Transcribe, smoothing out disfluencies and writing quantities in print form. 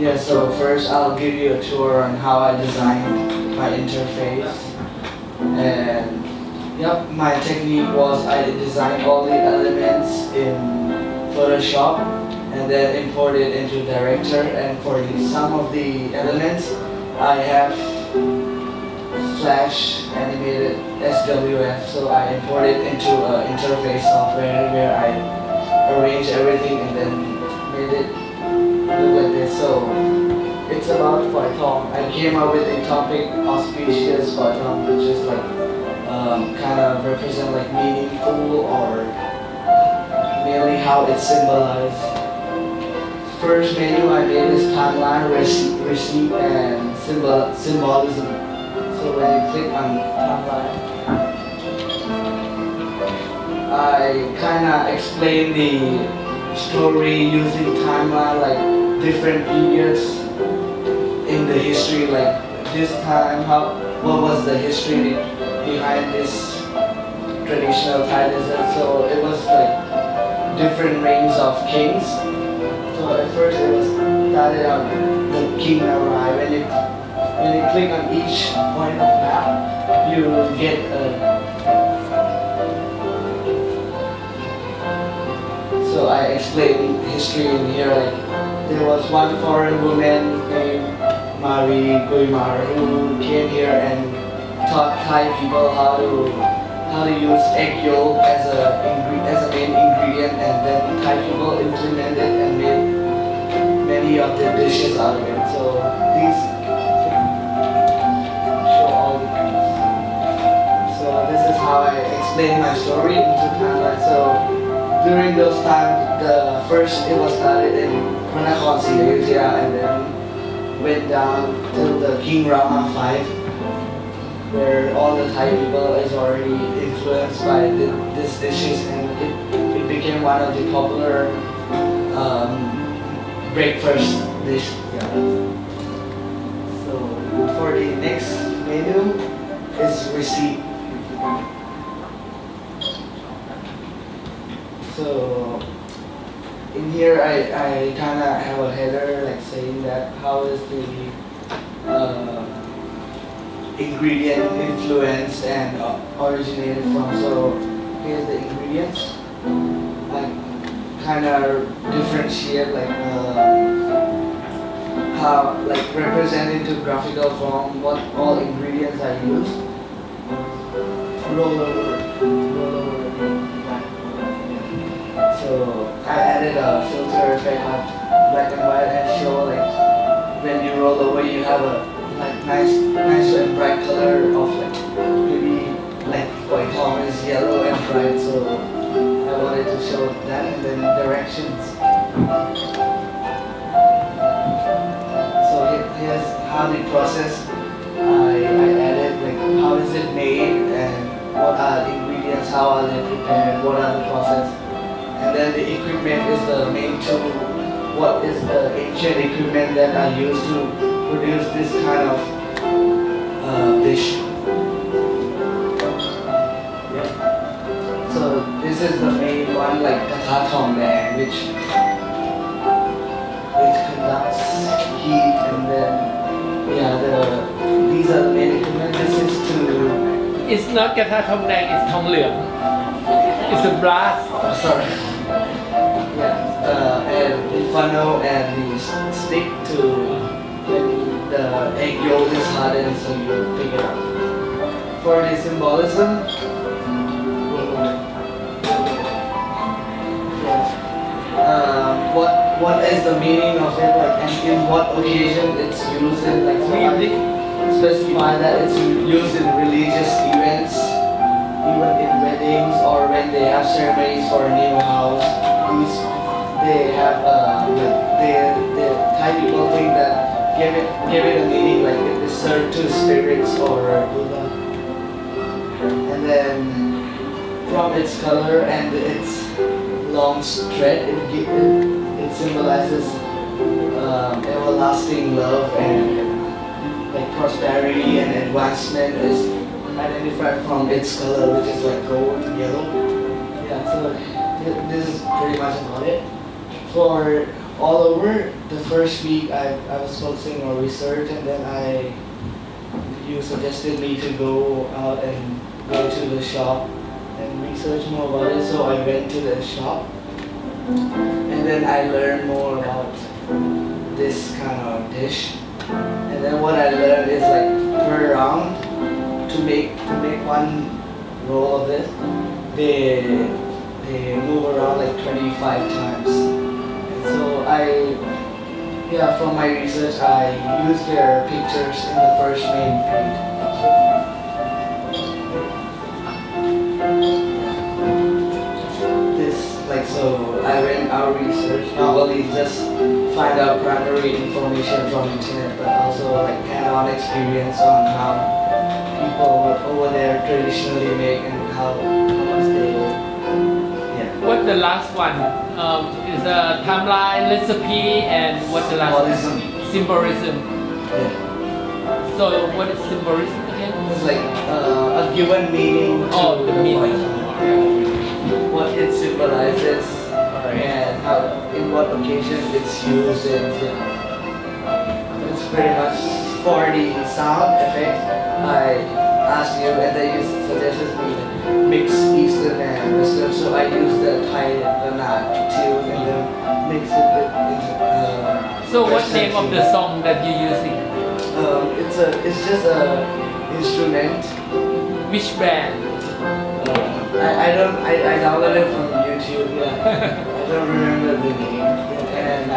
Yeah, so first I'll give you a tour on how I designed my interface. And yep, my technique was I designed all the elements in Photoshop and then import it into Director. And for some of the elements, I have Flash animated SWF, so I import it into interface software where I arrange everything and then made it look like this. So it's about Photon. I came up with a topic, auspicious Photon, which is like kind of represent like meaningful or mainly how it's symbolized. First menu I made is timeline, receipt, and symbolism. So when you click on timeline, I kind of explain the story using timeline, like different periods in the history, like this time, what was the history behind this traditional Thai desert. So it was like different reigns of kings. So at first it was started on the King Narai. When you click on each point of map, you get a. So I explain history in here. Like there was one foreign woman named Marie Guimar who came here and taught Thai people how to use egg yolk as a main ingredient, and then Thai people implemented and made many of the dishes out of it. So these show all the things. So this is how I explain my story into timeline. So during those times, it was started in Pranakon Siriyutya and then went down till the King Rama V, where all the Thai people is already influenced by these dishes, and it became one of the popular breakfast dish. Yeah. So for the next menu is receipt. So in here I kind of have a header like saying that how is the ingredient influenced and originated from. So here's the ingredients. I kind of differentiate like how like represent into graphical form what all ingredients I use. Roll over. So I added a filter effect of black and white and show like when you roll over you have a like nice and bright color of like maybe like Photon is yellow and bright, so I wanted to show that. And then directions. So here's how the process I added, like how is it made and what are the ingredients, how are they prepared, what are the process. And then the equipment is the main tool. What is the ancient equipment that I use to produce this kind of dish? Yeah. So this is the main one, like Katha Thong Dang, which conducts heat, and then yeah, these are the main equipment. This is to. It's not Katha Thong Dang, it's Thong Leung. It's a brass. Oh, sorry. Yeah, and the funnel and the stick to when the egg yolk is hardened, so you pick it up. For the symbolism, what is the meaning of it, like, and in what occasion it's used in, like, so I specify that it's used in religious events, even in weddings or when they have ceremonies for a new house. They have the Thai people think that give it a meaning, like it is served to spirits or Buddha. And then from its color and its long thread, it symbolizes everlasting love and like prosperity and advancement is identified from its color, which is like gold and yellow. Yeah, so this is pretty much about it. For all over. The first week I was focusing on research, and then you suggested me to go out and go to the shop and research more about it. So I went to the shop, and then I learned more about this kind of dish. And then what I learned is like per round to make one roll of this, they move around like 25 times. And so from my research, I used their pictures in the first main page. So I went out research, not only just find out primary information from internet, but also like hands-on experience on how people over there traditionally make and how much they, What the last one? Is a timeline, recipe, and what the last Symbolism. one? Symbolism. Yeah. So what is symbolism again? It's like a given meaning to Oh, the meaning. what it symbolizes and how, in what occasion it's used, and it's pretty much for the sound effects. I asked you, and then you suggested me to mix Eastern and Western, so I used the Thai tune and then mix it with So what Western name of tune. the song that you're using? It's just a instrument. Which band? I downloaded it from YouTube. Yeah, I don't remember the name. And